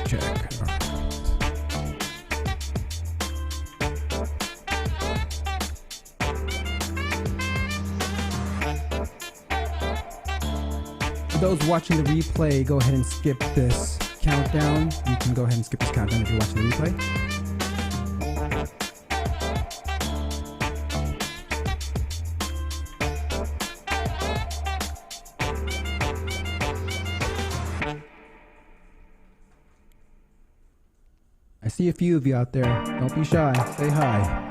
Check. For those watching the replay, go ahead and skip this countdown. You can go ahead and skip this countdown if you're watching the replay. I see a few of you out there. Don't be shy. Say hi.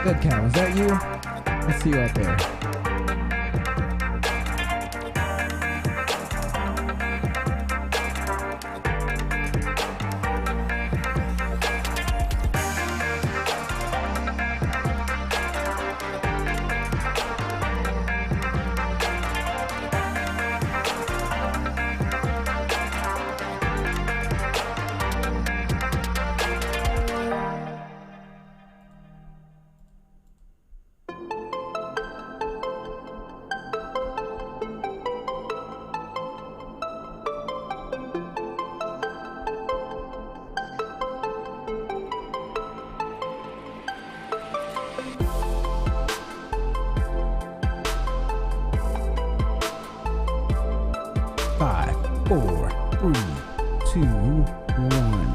Good cow, is that you? I see you out there. Five, 4, 3, 2, 1.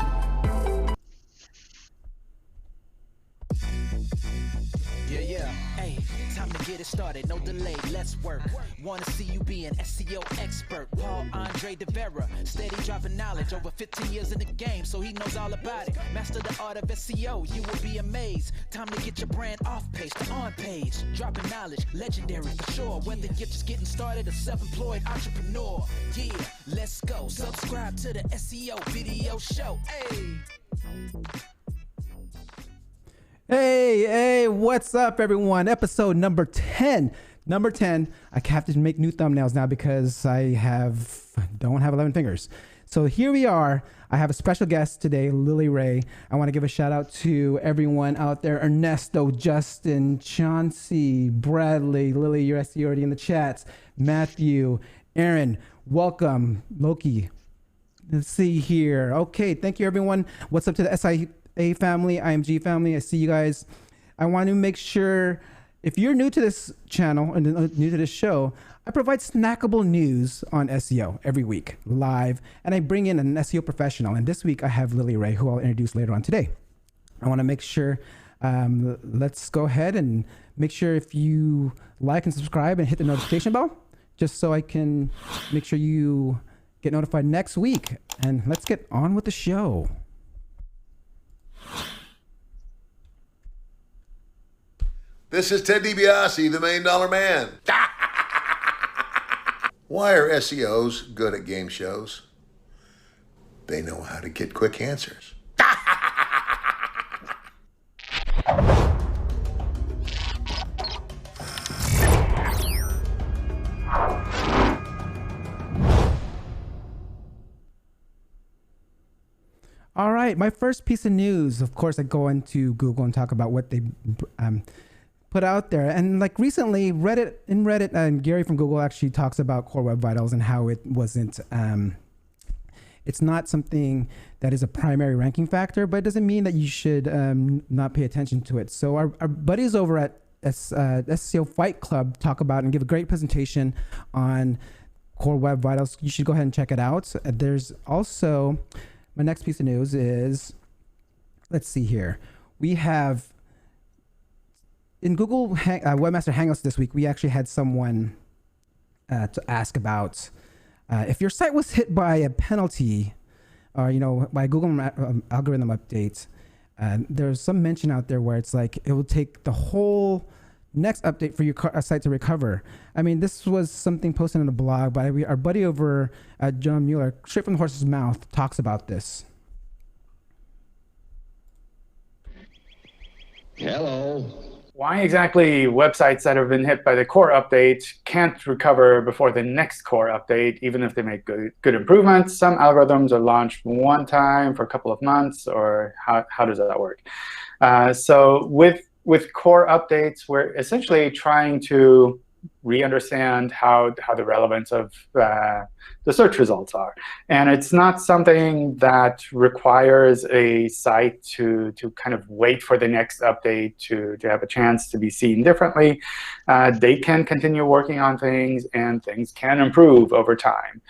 Yeah. Hey, time to get it started. No delay. Let's work. Wanna see you be an SEO expert. Paul Andre De Vera, steady dropping knowledge. Over 15 years in the game, so he knows all about it. Master the art of SEO, you will be amazed. Time to get your brand off page to on page. Dropping knowledge, legendary for sure. Whether you're just getting started or self-employed entrepreneur. Yeah, let's go. Subscribe to the SEO Video Show. Hey, what's up, everyone? Episode number 10. Number 10. I have to make new thumbnails now because I don't have 11 fingers. So here we are. I have a special guest today, Lily Ray. I want to give a shout out to everyone out there. Ernesto, Justin, Chauncey, Bradley, Lily, your SEO already in the chats. Matthew, Aaron, welcome. Loki. Let's see here. Okay, thank you, everyone. What's up to the SIA family, IMG family? I see you guys. I want to make sure, if you're new to this channel and new to this show, I provide snackable news on SEO every week, live, and I bring in an SEO professional. And this week I have Lily Ray, who I'll introduce later on today. I want to make sure Let's go ahead and make sure if you like and subscribe and hit the notification bell, just so I can make sure you get notified next week. And let's get on with the show. This is Ted DiBiase, the $1 Million Man. Why are SEOs good at game shows? They know how to get quick answers. All right, my first piece of news, of course, I go into Google and talk about what they put out there. And like recently, Reddit, and Gary from Google actually talks about Core Web Vitals and how it wasn't, it's not something that is a primary ranking factor, but it doesn't mean that you should not pay attention to it. So our buddies over at SEO Fight Club talk about and give a great presentation on Core Web Vitals. You should go ahead and check it out. There's also, my next piece of news is, let's see here. We have, in Google Webmaster Hangouts this week, we actually had someone to ask about if your site was hit by a penalty or, by Google algorithm update. There's some mention out there where it's like it will take the whole next update for your site to recover. I mean, this was something posted on the blog, but our buddy over at John Mueller, straight from the horse's mouth, talks about this. Hello. Why exactly websites that have been hit by the core update can't recover before the next core update, even if they make good improvements? Some algorithms are launched one time for a couple of months, or how does that work? So with core updates, we're essentially trying to re-understand how the relevance of the search results are. And it's not something that requires a site to kind of wait for the next update to have a chance to be seen differently. They can continue working on things, and things can improve over time.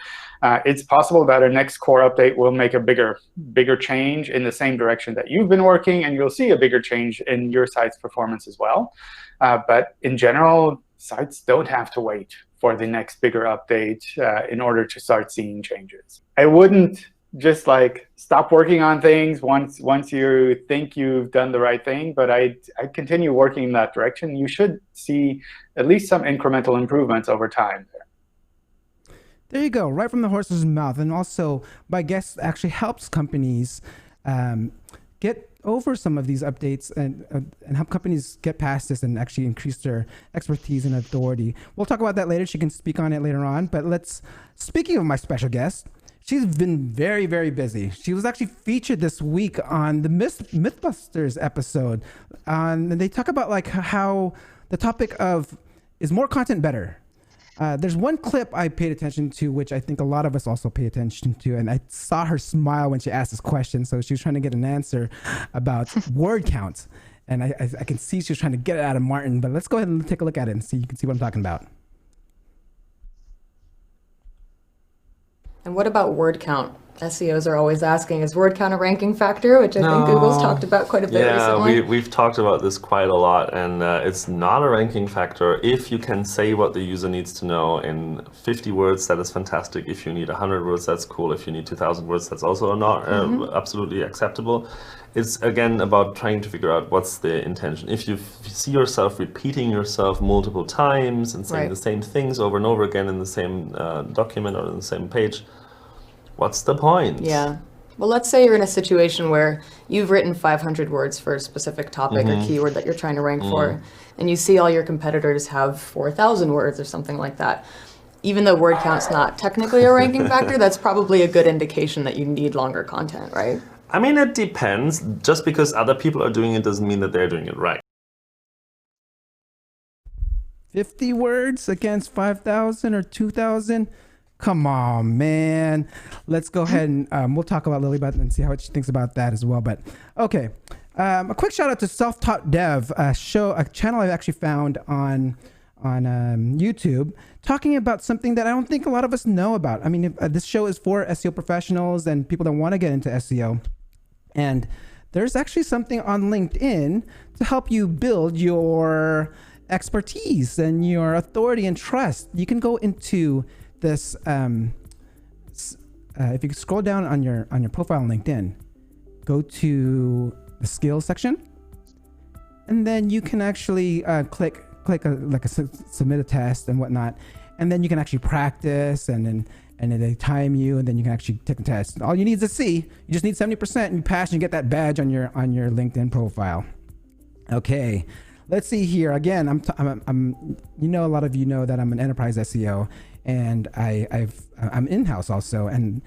It's possible that a next core update will make a bigger change in the same direction that you've been working, and you'll see a bigger change in your site's performance as well. But in general, sites don't have to wait for the next bigger update in order to start seeing changes. I wouldn't just stop working on things once you think you've done the right thing, but I'd continue working in that direction. You should see at least some incremental improvements over time there. There you go, right from the horse's mouth. And also, my guess actually helps companies get over some of these updates and help companies get past this and actually increase their expertise and authority. We'll talk about that later. She can speak on it later on. But speaking of my special guest, she's been very, very busy. She was actually featured this week on the Mythbusters episode. And they talk about how the topic of is more content better? There's one clip I paid attention to, which I think a lot of us also pay attention to, and I saw her smile when she asked this question. So she was trying to get an answer about word count, and I can see she was trying to get it out of Martin. But let's go ahead and take a look at it and see. You can see what I'm talking about. And what about word count? SEOs are always asking, is word count a ranking factor? Which I think Google's talked about quite a bit recently. Yeah, we've talked about this quite a lot, and it's not a ranking factor. If you can say what the user needs to know in 50 words, that is fantastic. If you need 100 words, that's cool. If you need 2,000 words, that's also not absolutely acceptable. It's, again, about trying to figure out what's the intention. If you see yourself repeating yourself multiple times and saying the same things over and over again in the same document or in the same page, what's the point? Yeah. Well, let's say you're in a situation where you've written 500 words for a specific topic or keyword that you're trying to rank for, and you see all your competitors have 4,000 words or something like that. Even though word count's not technically a ranking factor, that's probably a good indication that you need longer content, right? I mean, it depends. Just because other people are doing it doesn't mean that they're doing it right. 50 words against 5,000 or 2,000? Come on, man. Let's go ahead and we'll talk about Lily about it and see how she thinks about that as well. But okay, a quick shout out to Self-Taught Dev, a channel I actually found on YouTube, talking about something that I don't think a lot of us know about. I mean, this show is for SEO professionals and people that want to get into SEO. And there's actually something on LinkedIn to help you build your expertise and your authority and trust. You can go into this, if you scroll down on your profile on LinkedIn, go to the skills section, and then you can actually click submit a test and whatnot, and then you can actually practice, and then they time you, and then you can actually take the test. All you need is a C. You just need 70%, and you pass, and you get that badge on your LinkedIn profile. Okay, let's see here. Again, I'm you know, a lot of you know that I'm an enterprise SEO, and I'm in-house also, and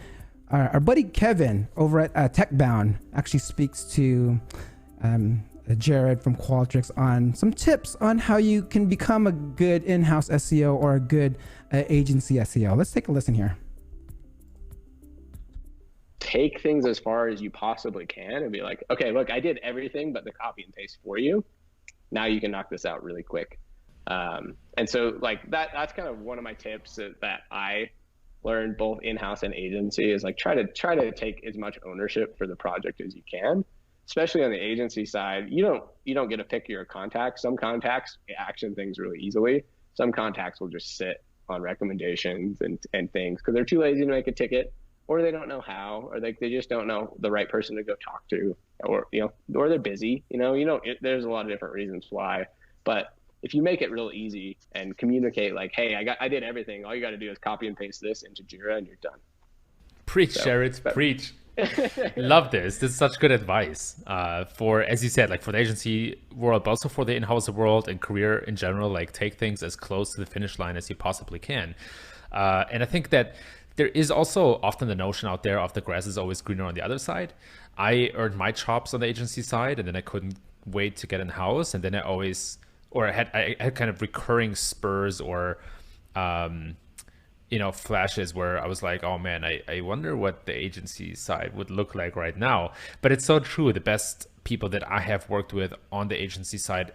our buddy Kevin over at TechBound actually speaks to Jared from Qualtrics on some tips on how you can become a good in-house SEO or a good agency SEO. Let's take a listen here. Take things as far as you possibly can and be like, okay, look, I did everything but the copy and paste for you. Now you can knock this out really quick. And so like that's kind of one of my tips that I learned both in-house and agency is like try to take as much ownership for the project as you can. Especially on the agency side, you don't get to pick your contacts. Some contacts action things really easily. Some contacts will just sit on recommendations and things because they're too lazy to make a ticket, or they don't know how, or they just don't know the right person to go talk to, or or they're busy. There's a lot of different reasons why. But if you make it real easy and communicate like, hey, I did everything. All you got to do is copy and paste this into Jira, and you're done. Preach, Jared. Preach. Love this. This is such good advice for, as you said, like for the agency world, but also for the in-house world and career in general. Like take things as close to the finish line as you possibly can. And I think that there is also often the notion out there of the grass is always greener on the other side. I earned my chops on the agency side, and then I couldn't wait to get in-house, and then I had kind of recurring spurs or flashes where I was like, oh man, I wonder what the agency side would look like right now. But it's so true. The best people that I have worked with on the agency side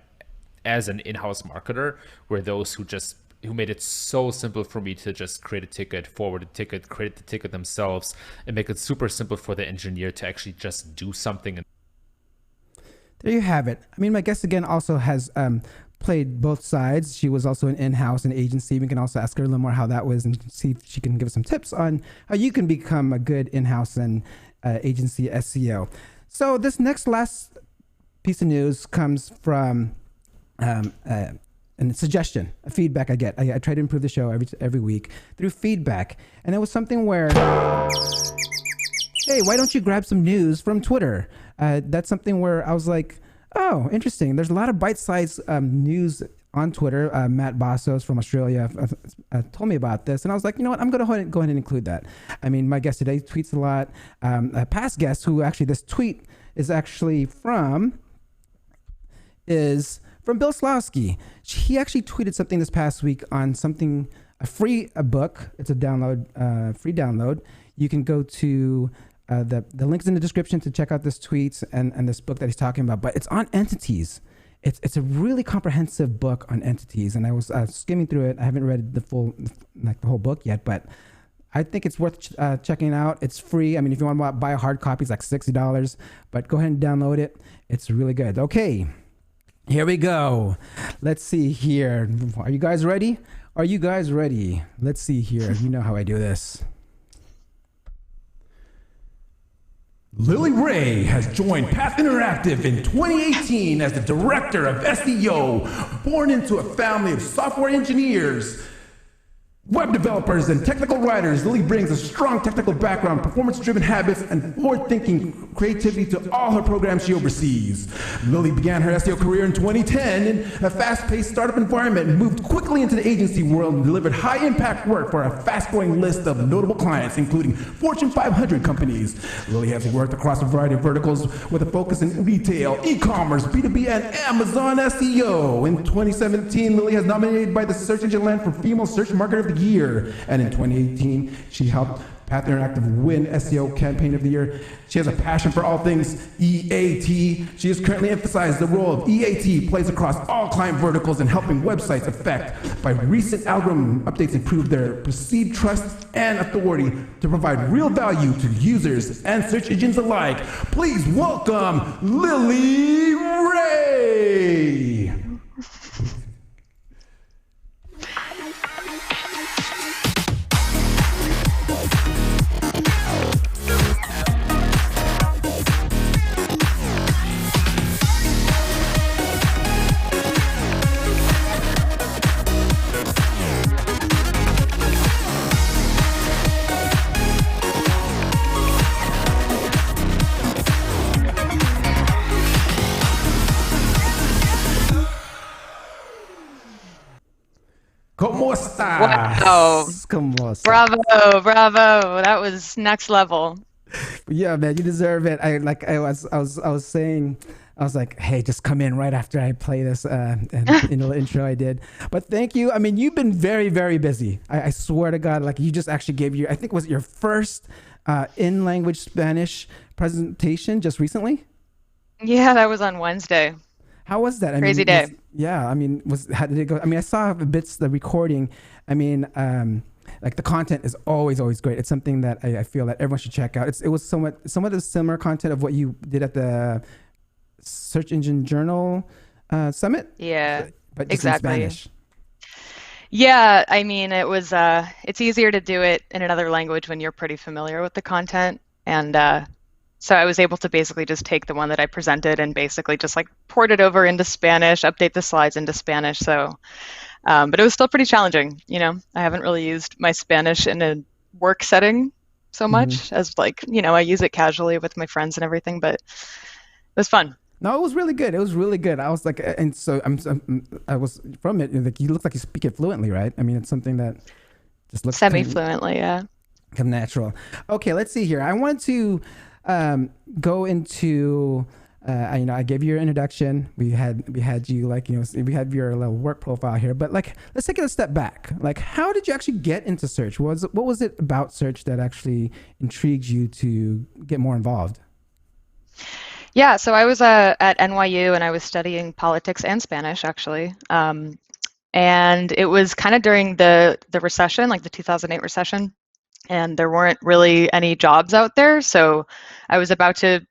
as an in-house marketer were those who made it so simple for me to just create a ticket, forward a ticket, create the ticket themselves, and make it super simple for the engineer to actually just do something. There you have it. I mean, my guest again also has played both sides. She was also an in-house and agency. We can also ask her a little more how that was and see if she can give us some tips on how you can become a good in-house and agency SEO. So this last piece of news comes from a suggestion, a feedback I get. I try to improve the show every week through feedback. And it was something where, hey, why don't you grab some news from Twitter? That's something where I was like, oh, interesting. There's a lot of bite-sized news on Twitter. Matt Bassos from Australia told me about this, and I was like, you know what? I'm going to go ahead and include that. I mean, my guest today tweets a lot. A past guest who actually this tweet is actually from Bill Slawski. He actually tweeted something this past week on something, a book. It's a free download. You can go to the link's in the description to check out this tweets and this book that he's talking about, but it's on entities. It's a really comprehensive book on entities, and I was skimming through it. I haven't read the whole book yet, but I think it's worth checking out. It's free. I mean, if you want to buy a hard copy, it's like $60, but go ahead and download it. It's really good. Okay, here we go. Let's see here. Are you guys ready? Let's see here. You know how I do this. Lily Ray has joined Path Interactive in 2018 as the director of SEO. Born into a family of software engineers, web developers, and technical writers, Lily brings a strong technical background, performance-driven habits, and forward-thinking creativity to all her programs she oversees. Lily began her SEO career in 2010 in a fast-paced startup environment and moved quickly into the agency world and delivered high-impact work for a fast-growing list of notable clients, including Fortune 500 companies. Lily has worked across a variety of verticals with a focus in retail, e-commerce, B2B, and Amazon SEO. In 2017, Lily has nominated by the Search Engine Land for Female Search Marketer of the Year, and in 2018 she helped Path Interactive Win SEO Campaign of the Year. She has a passion for all things EAT. She has currently emphasized the role of EAT plays across all client verticals in helping websites affect by recent algorithm updates improve their perceived trust and authority to provide real value to users and search engines alike. Please welcome Lily Ray. ¿Cómo estás? Wow. ¿Cómo estás? Bravo. That was next level. Yeah, man, you deserve it. I was saying, I was like, hey, just come in right after I play this in the intro I did. But thank you. I mean, you've been very, very busy. I swear to God, like you just actually gave I think was it your first in-language Spanish presentation just recently? Yeah, that was on Wednesday. How was that? Crazy day. How did it go? I mean, I saw the recording. I mean, like the content is always great. It's something that I feel that everyone should check out. It was somewhat the similar content of what you did at the Search Engine Journal Summit. Yeah, but just exactly. in Spanish. Yeah, I mean, it's easier to do it in another language when you're pretty familiar with the content. And so I was able to basically just take the one that I presented and basically just like port it over into Spanish, update the slides into Spanish. So, but it was still pretty challenging. You know, I haven't really used my Spanish in a work setting so much as like, you know, I use it casually with my friends and everything, but it was fun. No, it was really good. It was really good. I was like, and so I was from it. Like, you look like you speak it fluently, right? I mean, it's something that just looks semi-fluently, yeah. Kind of natural. Okay, let's see here. I wanted to go into. You know, I gave you your introduction. We had you like, you know, we had your little work profile here. But like, let's take it a step back. Like, how did you actually get into search? What was it about search that actually intrigued you to get more involved? Yeah, so I was at NYU and I was studying politics and Spanish actually. And it was kind of during the recession, like the 2008 recession, and there weren't really any jobs out there. So I was about to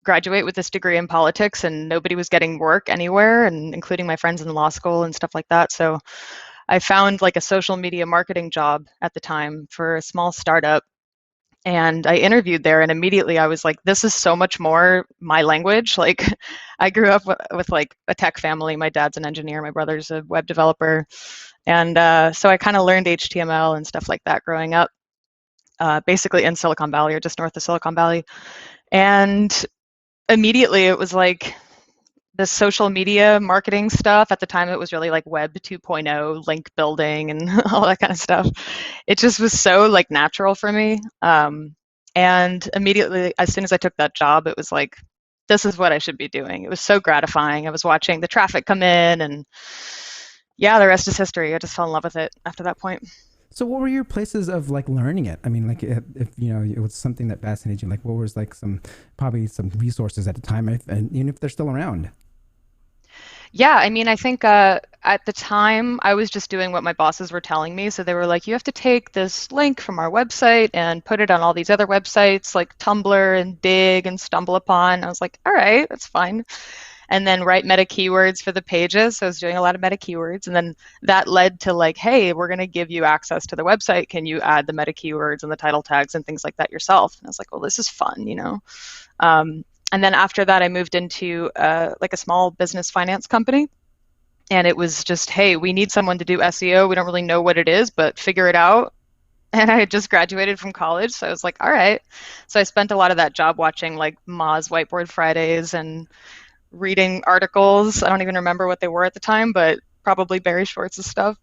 graduate with this degree in politics and nobody was getting work anywhere, and including my friends in law school and stuff like that. So I found like a social media marketing job at the time for a small startup. And I interviewed there and immediately I was like, this is so much more my language. Like I grew up with like a tech family. My dad's an engineer, my brother's a web developer. And so I kind of learned HTML and stuff like that growing up, basically in Silicon Valley or just north of Silicon Valley. And immediately it was like the social media marketing stuff. At the time, it was really like Web 2.0, link building and all that kind of stuff. It just was so like natural for me. And immediately, as soon as I took that job, it was like, this is what I should be doing. It was so gratifying. I was watching the traffic come in and yeah, the rest is history. I just fell in love with it after that point. So what were your places of like learning it? I mean, like if you know, it was something that fascinated you, like what was like probably some resources at the time, and even if they're still around? Yeah, I mean, I think at the time I was just doing what my bosses were telling me. So they were like, you have to take this link from our website and put it on all these other websites like Tumblr and Dig and StumbleUpon. I was like, all right, that's fine. And then write meta keywords for the pages. So I was doing a lot of meta keywords. And then that led to like, hey, we're going to give you access to the website. Can you add the meta keywords and the title tags and things like that yourself? And I was like, well, this is fun, you know? And then after that, I moved into like a small business finance company. And it was just, hey, we need someone to do SEO. We don't really know what it is, but figure it out. And I had just graduated from college. So I was like, all right. So I spent a lot of that job watching like Moz Whiteboard Fridays and reading articles. I don't even remember what they were at the time, but probably Barry Schwartz's stuff.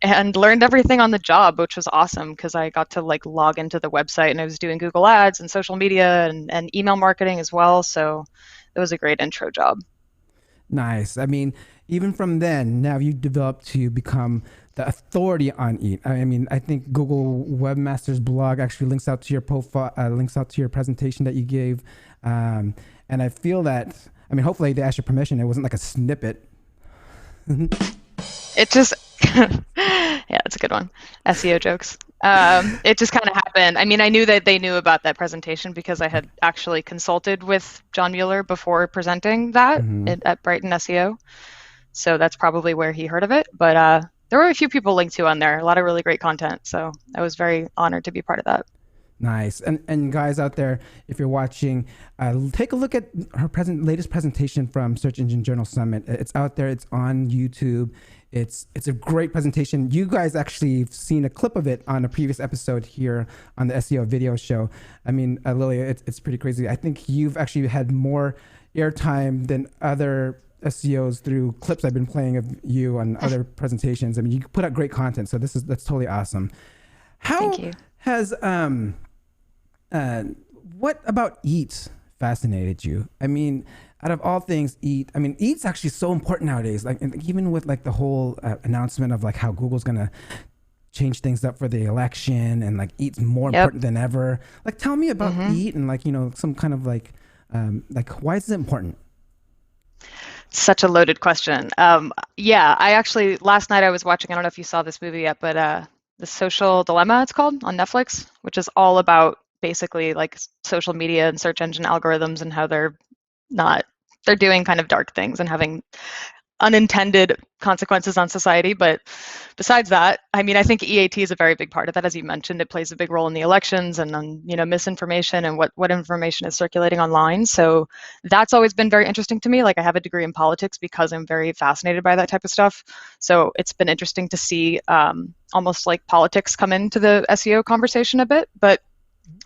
And learned everything on the job, which was awesome because I got to like log into the website and I was doing Google Ads and social media and email marketing as well. So it was a great intro job. Nice. I mean, even from then, now you developed to become the authority on EAT. I mean, I think Google Webmaster's blog actually links out to your profile, links out to your presentation that you gave. And I feel that, I mean, hopefully they asked your permission. It wasn't like a snippet. It just, yeah, that's a good one. SEO jokes. It just kind of happened. I mean, I knew that they knew about that presentation because I had actually consulted with John Mueller before presenting that at Brighton SEO. So that's probably where he heard of it. But there were a few people linked to on there, a lot of really great content. So I was very honored to be part of that. Nice. And guys out there, if you're watching, take a look at her latest presentation from Search Engine Journal Summit. It's out there. It's on YouTube. It's a great presentation. You guys actually have seen a clip of it on a previous episode here on the SEO Video Show. I mean, Lily, it's pretty crazy. I think you've actually had more airtime than other SEOs through clips I've been playing of you on other presentations. I mean, you put out great content, so that's totally awesome. Thank you. Has what about EAT fascinated you? I mean, out of all things, EAT. I mean, EAT's actually so important nowadays. Like, even with like the whole announcement of like how Google's gonna change things up for the election, and like EAT's more important than ever. Like, tell me about EAT and like, you know, some kind of like why is it important? Such a loaded question. Yeah, I actually last night I was watching. I don't know if you saw this movie yet, but The Social Dilemma, it's called, on Netflix, which is all about basically like social media and search engine algorithms and how they're doing kind of dark things and having unintended consequences on society. But besides that, I mean, I think EAT is a very big part of that. As you mentioned, it plays a big role in the elections and on, you know, misinformation and what information is circulating online. So that's always been very interesting to me. Like, I have a degree in politics because I'm very fascinated by that type of stuff. So it's been interesting to see almost like politics come into the SEO conversation a bit. But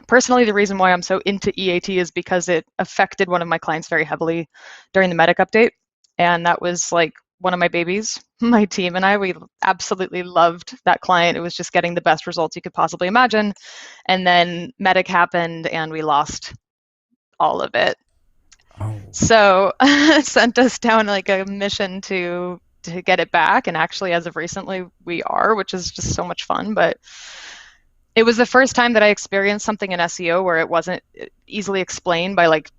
personally, the reason why I'm so into EAT is because it affected one of my clients very heavily during the Medic update. And that was like one of my babies. My team and I, we absolutely loved that client. It was just getting the best results you could possibly imagine. And then Medic happened and we lost all of it. Oh. So it sent us down like a mission to get it back. And actually, as of recently, we are, which is just so much fun. But it was the first time that I experienced something in SEO where it wasn't easily explained by like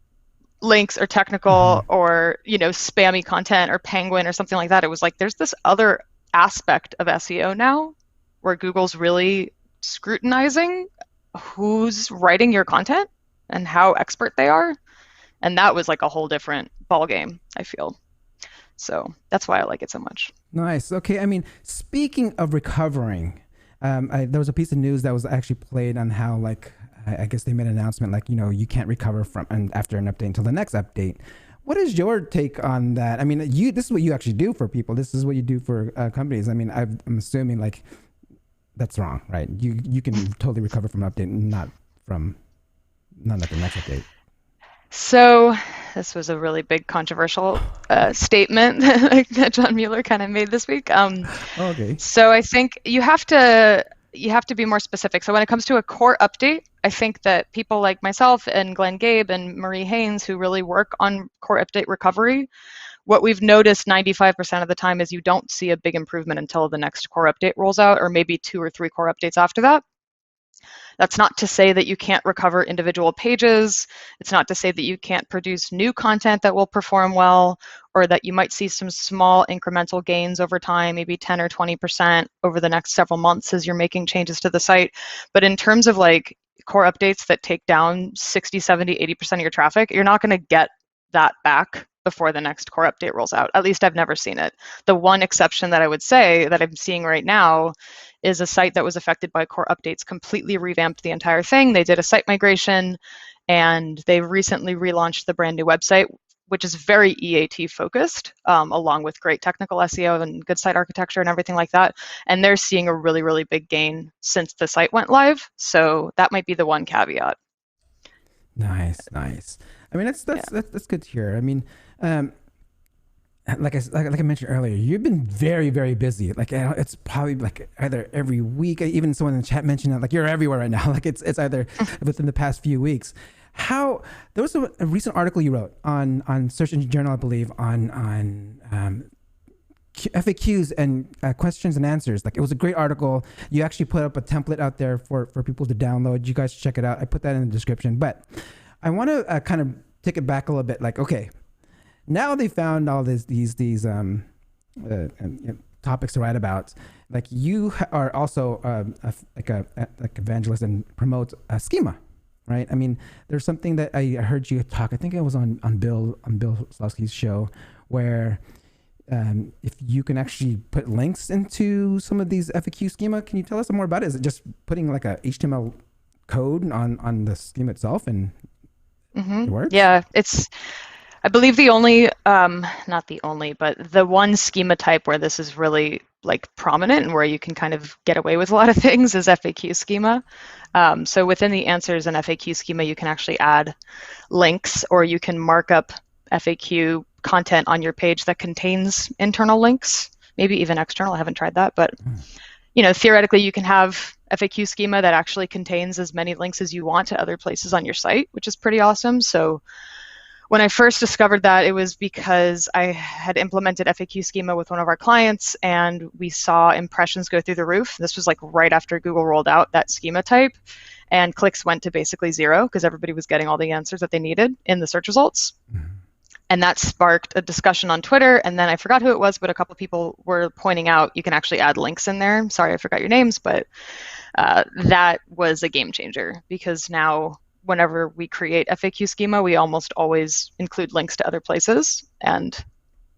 links or technical or, you know, spammy content or Penguin or something like that. It was like, there's this other aspect of SEO now where Google's really scrutinizing who's writing your content and how expert they are. And that was like a whole different ballgame, I feel. So that's why I like it so much. Nice. Okay. I mean, speaking of recovering, there was a piece of news that was actually played on how, like, I guess they made an announcement like, you know, you can't recover from and after an update until the next update. What is your take on that? I mean, this is what you actually do for people. This is what you do for companies. I mean, I'm assuming like that's wrong, right? You can totally recover from an update, not at the next update. So this was a really big controversial statement that John Mueller kind of made this week. Okay. So I think you have to be more specific. So when it comes to a core update, I think that people like myself and Glenn Gabe and Marie Haynes, who really work on core update recovery, what we've noticed 95% of the time is you don't see a big improvement until the next core update rolls out, or maybe 2 or 3 core updates after that. That's not to say that you can't recover individual pages. It's not to say that you can't produce new content that will perform well, or that you might see some small incremental gains over time, maybe 10 or 20% over the next several months as you're making changes to the site. But in terms of like core updates that take down 60, 70, 80% of your traffic, you're not going to get that back before the next core update rolls out. At least I've never seen it. The one exception that I would say that I'm seeing right now is a site that was affected by core updates completely revamped the entire thing. They did a site migration and they recently relaunched the brand new website, which is very EAT focused, along with great technical SEO and good site architecture and everything like that. And they're seeing a really, really big gain since the site went live. So that might be the one caveat. Nice. I mean, that's good to hear. I mean, like I mentioned earlier, you've been very, very busy. Like, it's probably like either every week. Even someone in the chat mentioned that, like, you're everywhere right now. Like, it's either within the past few weeks. There was a recent article you wrote on Search Engine Journal, I believe, on FAQs and questions and answers. Like, it was a great article. You actually put up a template out there for people to download. You guys should check it out. I put that in the description. But I want to kind of take it back a little bit. Like, okay, now they found all these topics to write about. Like, you are also like evangelist and promote a schema, right? I mean, there's something that I heard you talk. I think it was on Bill Slawski's show, where if you can actually put links into some of these FAQ schema. Can you tell us more about it? Is it just putting like a HTML code on the schema itself and it works? Yeah, it's, I believe the only, not the only, but the one schema type where this is really like prominent and where you can kind of get away with a lot of things is FAQ schema. So within the answers and FAQ schema, you can actually add links, or you can mark up FAQ content on your page that contains internal links, maybe even external. I haven't tried that, but you know, theoretically you can have FAQ schema that actually contains as many links as you want to other places on your site, which is pretty awesome. So when I first discovered that, it was because I had implemented FAQ schema with one of our clients and we saw impressions go through the roof. This was like right after Google rolled out that schema type, and clicks went to basically zero because everybody was getting all the answers that they needed in the search results. And that sparked a discussion on Twitter. And then I forgot who it was, but a couple of people were pointing out you can actually add links in there. Sorry, I forgot your names, but that was a game changer, because now whenever we create FAQ schema, we almost always include links to other places. And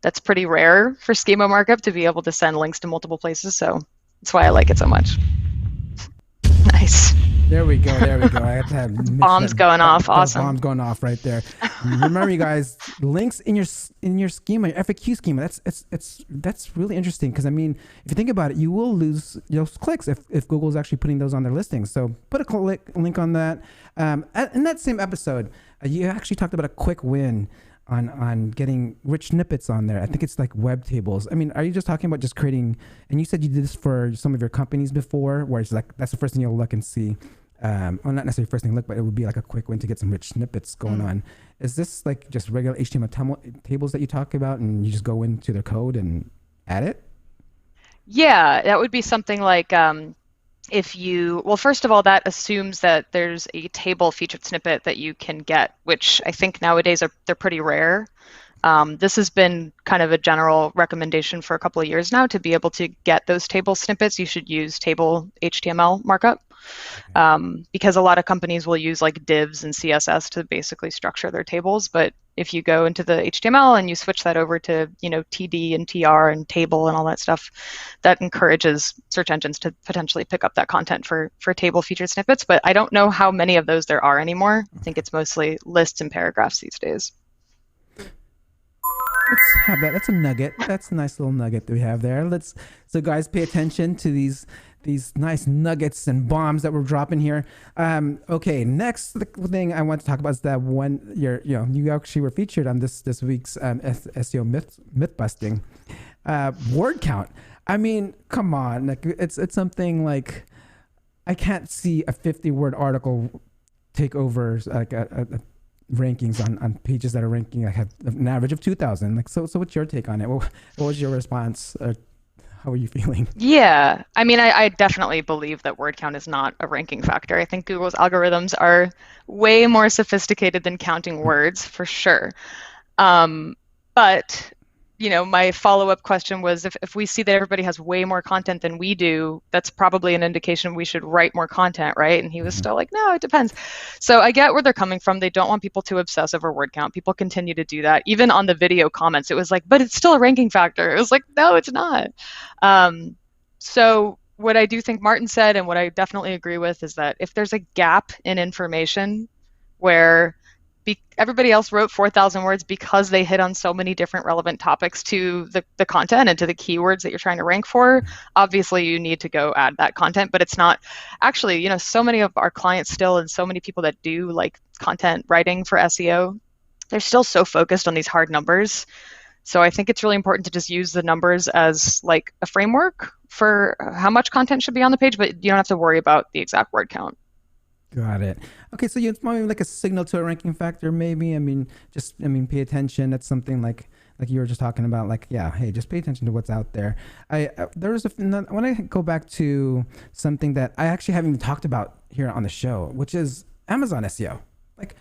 that's pretty rare for schema markup to be able to send links to multiple places. So that's why I like it so much. Nice. There we go. There we go. I have to have bombs going off. Awesome. Bombs going off right there. Remember, you guys, links in your schema, your FAQ schema. That's really interesting, because I mean, if you think about it, you will lose those clicks if Google's actually putting those on their listings. So put a link on that. In that same episode, you actually talked about a quick win on getting rich snippets on there. I think it's like web tables. I mean, are you just talking about just creating, and you said you did this for some of your companies before, where it's like, that's the first thing you'll look and see. Well, not necessarily first thing look, but it would be like a quick win to get some rich snippets going on. Is this like just regular HTML tables that you talk about, and you just go into their code and add it? Yeah, that would be something like, if you, well, first of all, that assumes that there's a table featured snippet that you can get, which I think nowadays they're pretty rare. This has been kind of a general recommendation for a couple of years now. To be able to get those table snippets, you should use table HTML markup, because a lot of companies will use like divs and CSS to basically structure their tables. But if you go into the HTML and you switch that over to, you know, TD and TR and table and all that stuff, that encourages search engines to potentially pick up that content for table featured snippets. But I don't know how many of those there are anymore. I think it's mostly lists and paragraphs these days. Let's have that. That's a nugget. That's a nice little nugget that we have there. So guys, pay attention to these nice nuggets and bombs that we're dropping here. Okay, next thing I want to talk about is that one you actually were featured on this week's SEO myth busting word count. I mean, come on, like it's something like, I can't see a 50-word article take over like a rankings on pages that are ranking like have an average of 2,000. Like, so what's your take on it? What was your response? How are you feeling? Yeah, I mean, I definitely believe that word count is not a ranking factor. I think Google's algorithms are way more sophisticated than counting words, for sure. But you know, my follow-up question was, if we see that everybody has way more content than we do, that's probably an indication we should write more content, right? And he was still like, no, it depends. So I get where they're coming from. They don't want people to obsess over word count. People continue to do that. Even on the video comments, it was like, but it's still a ranking factor. It was like, no, it's not. So what I do think Martin said, and what I definitely agree with, is that if there's a gap in information where everybody else wrote 4,000 words because they hit on so many different relevant topics to the content and to the keywords that you're trying to rank for, obviously you need to go add that content. But it's not actually, you know, so many of our clients still, and so many people that do like content writing for SEO, they're still so focused on these hard numbers. So I think it's really important to just use the numbers as like a framework for how much content should be on the page, but you don't have to worry about the exact word count. Got it. Okay, so it's maybe like a signal to a ranking factor, maybe. I mean, pay attention. That's something like like you were just talking about, like, yeah, hey, just pay attention to what's out there. When I go back to something that I actually haven't even talked about here on the show, which is Amazon SEO. Like,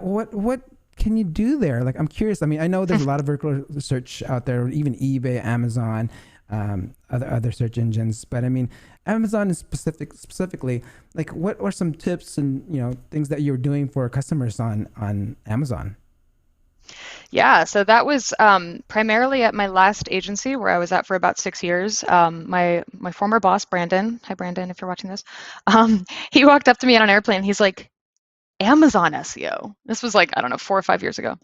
what can you do there? Like, I'm curious. I mean, I know there's a lot of vertical search out there, even eBay, Amazon, other search engines. But I mean, Amazon is specifically, like, what are some tips and, you know, things that you're doing for customers on Amazon? Yeah, so that was primarily at my last agency where I was at for about 6 years. My former boss, Brandon, hi Brandon, if you're watching this, he walked up to me on an airplane. He's like, Amazon SEO. This was like, I don't know, 4 or 5 years ago.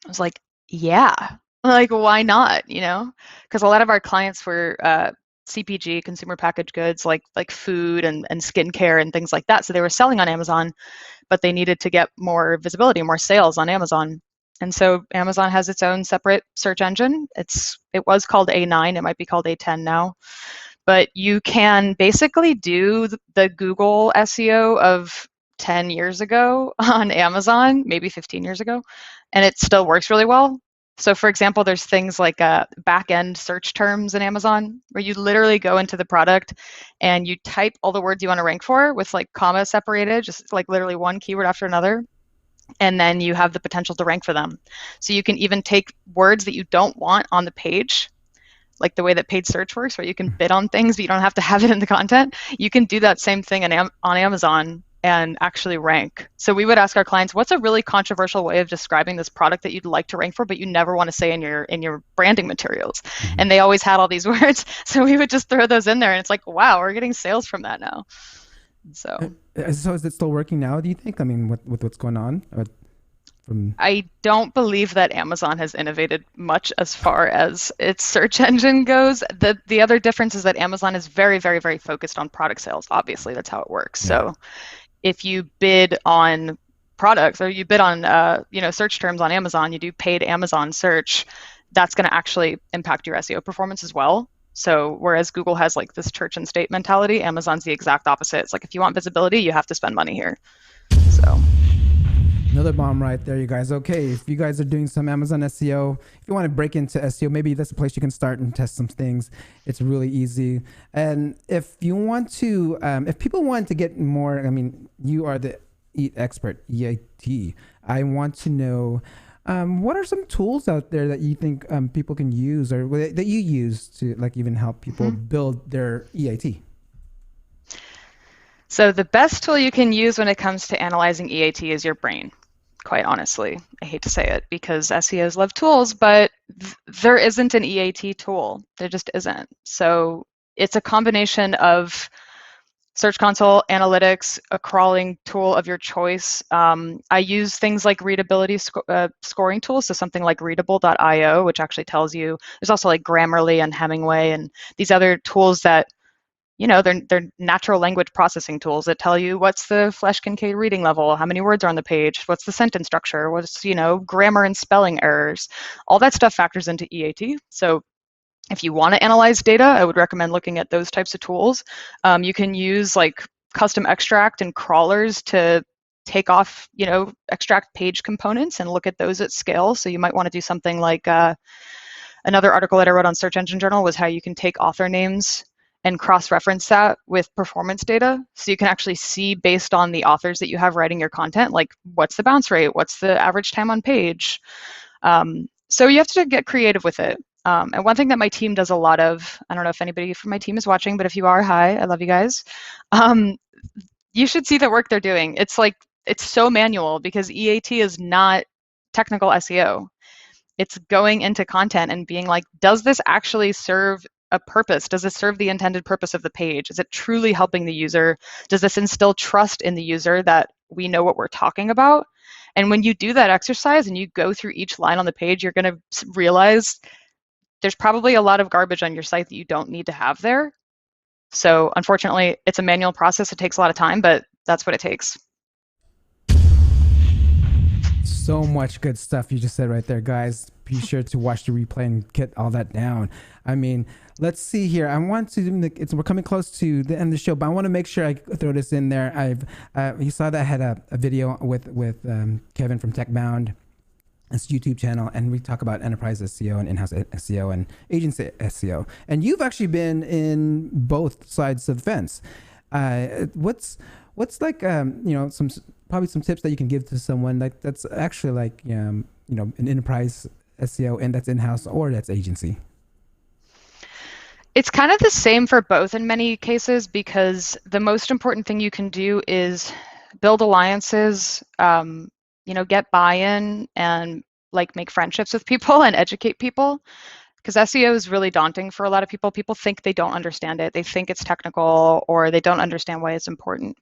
I was like, yeah, like, why not? You know, because a lot of our clients were CPG, consumer packaged goods, like food and skincare and things like that. So they were selling on Amazon, but they needed to get more visibility, more sales on Amazon. And so Amazon has its own separate search engine. It was called A9. It might be called A10 now. But you can basically do the Google SEO of 10 years ago on Amazon, maybe 15 years ago, and it still works really well. So for example, there's things like back-end search terms in Amazon where you literally go into the product and you type all the words you want to rank for with like comma separated, just like literally one keyword after another. And then you have the potential to rank for them. So you can even take words that you don't want on the page, like the way that paid search works, where you can bid on things, but you don't have to have it in the content. You can do that same thing on Amazon and actually rank. So we would ask our clients, what's a really controversial way of describing this product that you'd like to rank for, but you never want to say in your branding materials? And they always had all these words. So we would just throw those in there and it's like, wow, we're getting sales from that now. So is it still working now, do you think? I mean, with what's going on? I don't believe that Amazon has innovated much as far as its search engine goes. The other difference is that Amazon is very, very, very focused on product sales. Obviously, that's how it works. Yeah. So if you bid on products or you bid on search terms on Amazon, you do paid Amazon search, that's going to actually impact your SEO performance as well. So whereas Google has like this church and state mentality, Amazon's the exact opposite. It's like, if you want visibility, you have to spend money here. So another bomb right there, you guys. Okay, if you guys are doing some Amazon SEO, if you want to break into SEO, maybe that's a place you can start and test some things. It's really easy. And if you want to, if people want to get more, I mean, you are the EAT expert, EAT. I want to know, what are some tools out there that you think people can use, or that you use to like even help people build their EAT? So the best tool you can use when it comes to analyzing EAT is your brain, quite honestly. I hate to say it because SEOs love tools, but there isn't an EAT tool. There just isn't. So it's a combination of Search Console, analytics, a crawling tool of your choice. I use things like readability scoring tools, so something like readable.io, which actually tells you. There's also like Grammarly and Hemingway and these other tools that, you know, they're natural language processing tools that tell you what's the Flesch-Kincaid reading level, how many words are on the page, what's the sentence structure, what's, you know, grammar and spelling errors. All that stuff factors into EAT. So if you want to analyze data, I would recommend looking at those types of tools. You can use like custom extract and crawlers to take off, you know, extract page components and look at those at scale. So you might want to do something like another article that I wrote on Search Engine Journal was how you can take author names and cross-reference that with performance data. So you can actually see, based on the authors that you have writing your content, like what's the bounce rate, what's the average time on page. So you have to get creative with it. And one thing that my team does a lot of, I don't know if anybody from my team is watching, but if you are, hi, I love you guys. You should see the work they're doing. It's like, it's so manual because EAT is not technical SEO. It's going into content and being like, does this actually serve a purpose? Does it serve the intended purpose of the page? Is it truly helping the user? Does this instill trust in the user that we know what we're talking about? And when you do that exercise and you go through each line on the page, you're going to realize there's probably a lot of garbage on your site that you don't need to have there. So unfortunately, it's a manual process. It takes a lot of time, but that's what it takes. So much good stuff you just said right there, guys. Be sure to watch the replay and get all that down. I mean, let's see here. I want to, we're coming close to the end of the show, but I want to make sure I throw this in there. You saw that I had a video with Kevin from TechBound. It's YouTube channel, and we talk about enterprise SEO and in-house SEO and agency SEO. And you've actually been in both sides of the fence. What's like probably some tips that you can give to someone like that's actually like an enterprise SEO and that's in-house or that's agency? It's kind of the same for both in many cases, because the most important thing you can do is build alliances, get buy-in and like make friendships with people and educate people. Because SEO is really daunting for a lot of people. People think they don't understand it. They think it's technical, or they don't understand why it's important.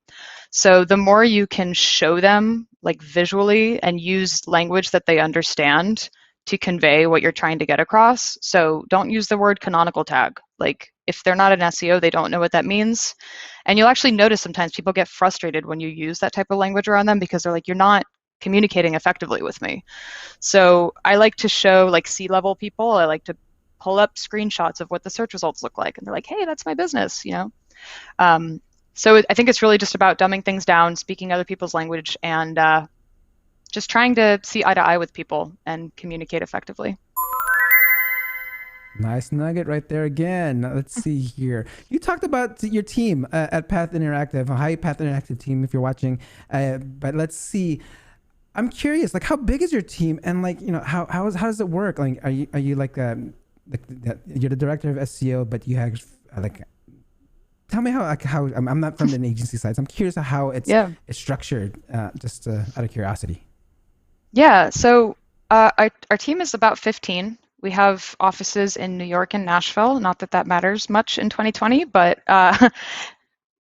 So the more you can show them like visually and use language that they understand to convey what you're trying to get across. So don't use the word canonical tag. Like if they're not an SEO, they don't know what that means. And you'll actually notice sometimes people get frustrated when you use that type of language around them, because they're like, you're not communicating effectively with me. So I like to show like C-level people, I like to pull up screenshots of what the search results look like. And they're like, hey, that's my business, So I think it's really just about dumbing things down, speaking other people's language, and just trying to see eye to eye with people and communicate effectively. Nice nugget right there again. Let's see here. You talked about your team at Path Interactive, a high Path Interactive team if you're watching. But let's see. I'm curious, like how big is your team, and like how does it work? Like are you like you're the director of SEO, but you have like tell me how I'm not from an agency side, so I'm curious how it's structured. Just out of curiosity. Yeah. So our team is about 15. We have offices in New York and Nashville. Not that that matters much in 2020, but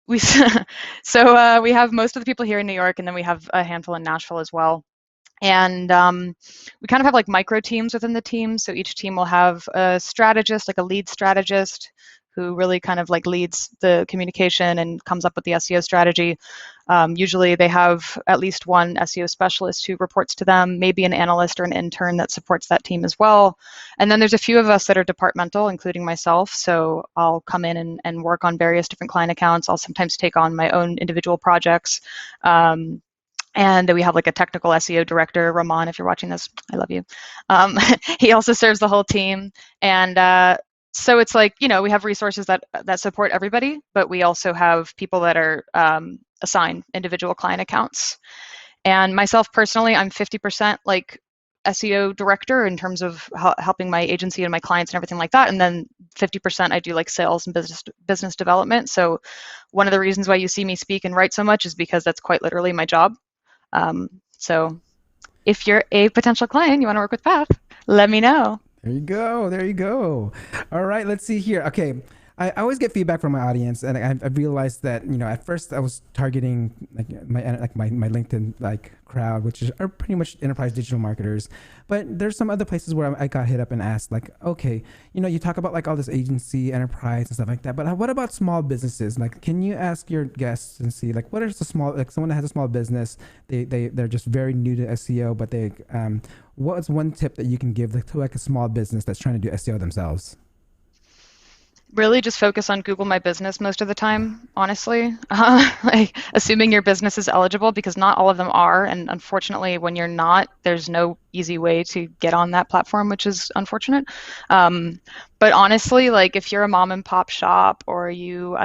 we have most of the people here in New York, and then we have a handful in Nashville as well. And we kind of have like micro teams within the team. So each team will have a strategist, like a lead strategist, who really kind of like leads the communication and comes up with the SEO strategy. Usually they have at least one SEO specialist who reports to them, maybe an analyst or an intern that supports that team as well. And then there's a few of us that are departmental, including myself. So I'll come in and work on various different client accounts. I'll sometimes take on my own individual projects. And we have like a technical SEO director, Ramon, if you're watching this, I love you. He also serves the whole team. And so it's like, we have resources that support everybody, but we also have people that are assigned individual client accounts. And myself personally, I'm 50% like SEO director in terms of helping my agency and my clients and everything like that. And then 50% I do like sales and business development. So one of the reasons why you see me speak and write so much is because that's quite literally my job. So if you're a potential client, you want to work with Path, let me know. There you go. There you go. All right, let's see here. Okay. I always get feedback from my audience, and I realized that at first I was targeting my LinkedIn crowd, which are pretty much enterprise digital marketers. But there's some other places where I got hit up and asked okay, you talk about all this agency, enterprise, and stuff like that. But what about small businesses? Can you ask your guests and see what is the small someone that has a small business? They're just very new to SEO, but what's one tip that you can give to a small business that's trying to do SEO themselves? Really just focus on Google My Business most of the time, honestly. Assuming your business is eligible, because not all of them are. And unfortunately, when you're not, there's no easy way to get on that platform, which is unfortunate. But honestly, if you're a mom and pop shop, or you're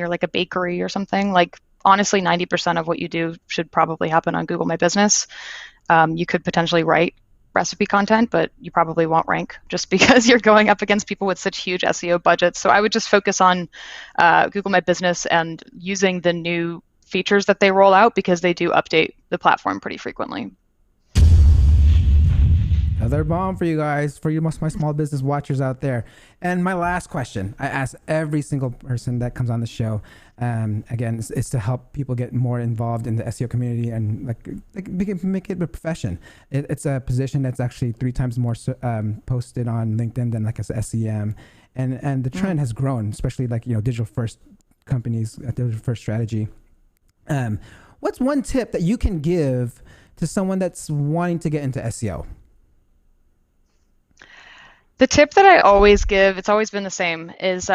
like a bakery or something, honestly, 90% of what you do should probably happen on Google My Business. You could potentially write recipe content, but you probably won't rank just because you're going up against people with such huge SEO budgets. So I would just focus on Google My Business and using the new features that they roll out, because they do update the platform pretty frequently. Another bomb for you guys, for my small business watchers out there. And my last question, I ask every single person that comes on the show. Again, it's to help people get more involved in the SEO community and make it a profession. It's a position that's actually 3 times more posted on LinkedIn than as SEM, and the trend has grown, especially digital first companies, digital first strategy. What's one tip that you can give to someone that's wanting to get into SEO? The tip that I always give, it's always been the same, is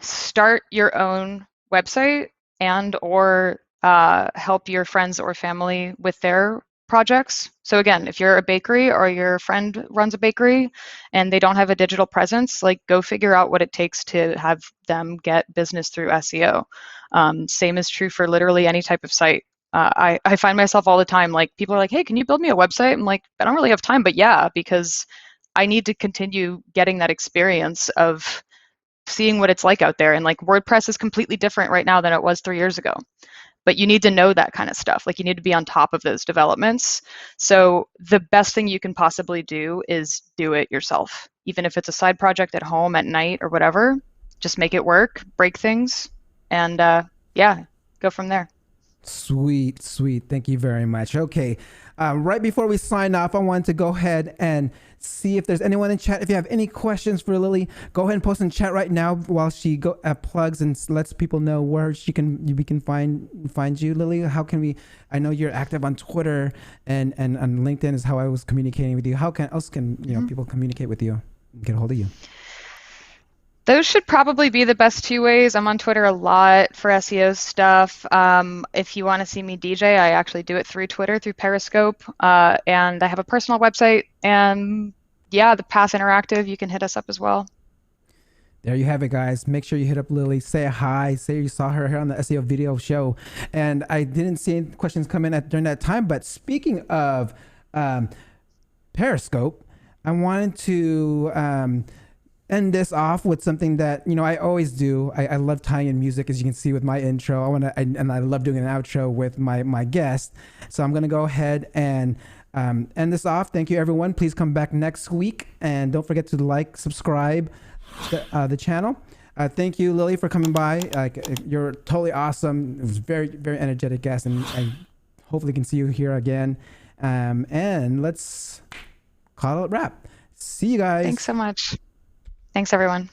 start your own website and or help your friends or family with their projects. So again, if you're a bakery or your friend runs a bakery and they don't have a digital presence, like go figure out what it takes to have them get business through SEO. Same is true for literally any type of site. I find myself all the time, like people are like, hey, can you build me a website? I'm like, I don't really have time, but yeah, because I need to continue getting that experience of seeing what it's like out there. And like WordPress is completely different right now than it was 3 years ago. But you need to know that kind of stuff. Like you need to be on top of those developments. So the best thing you can possibly do is do it yourself. Even if it's a side project at home at night or whatever, just make it work, break things, and yeah, go from there. Sweet, sweet. Thank you very much. Okay. Right before we sign off, I wanted to go ahead and see if there's anyone in chat. If you have any questions for Lily, go ahead and post in chat right now while she plugs and lets people know where we can find you, Lily. How can we? I know you're active on Twitter and on LinkedIn is how I was communicating with you. How else can people communicate with you and get a hold of you? Those should probably be the best two ways. I'm on Twitter a lot for SEO stuff. If you want to see me DJ, I actually do it through Twitter, through Periscope. And I have a personal website. And yeah, the Path Interactive, you can hit us up as well. There you have it, guys. Make sure you hit up Lily. Say hi. Say you saw her here on the SEO Video Show. And I didn't see any questions come in during that time. But speaking of Periscope, I wanted to end this off with something that I always do. I love tying in music, as you can see with my intro. I love doing an outro with my guest. So I'm gonna go ahead and end this off. Thank you, everyone. Please come back next week, and don't forget to subscribe the channel. Thank you, Lily, for coming by. You're totally awesome. It was very, very energetic guest, and I hopefully can see you here again. And let's call it a wrap. See you guys. Thanks so much. Thanks, everyone.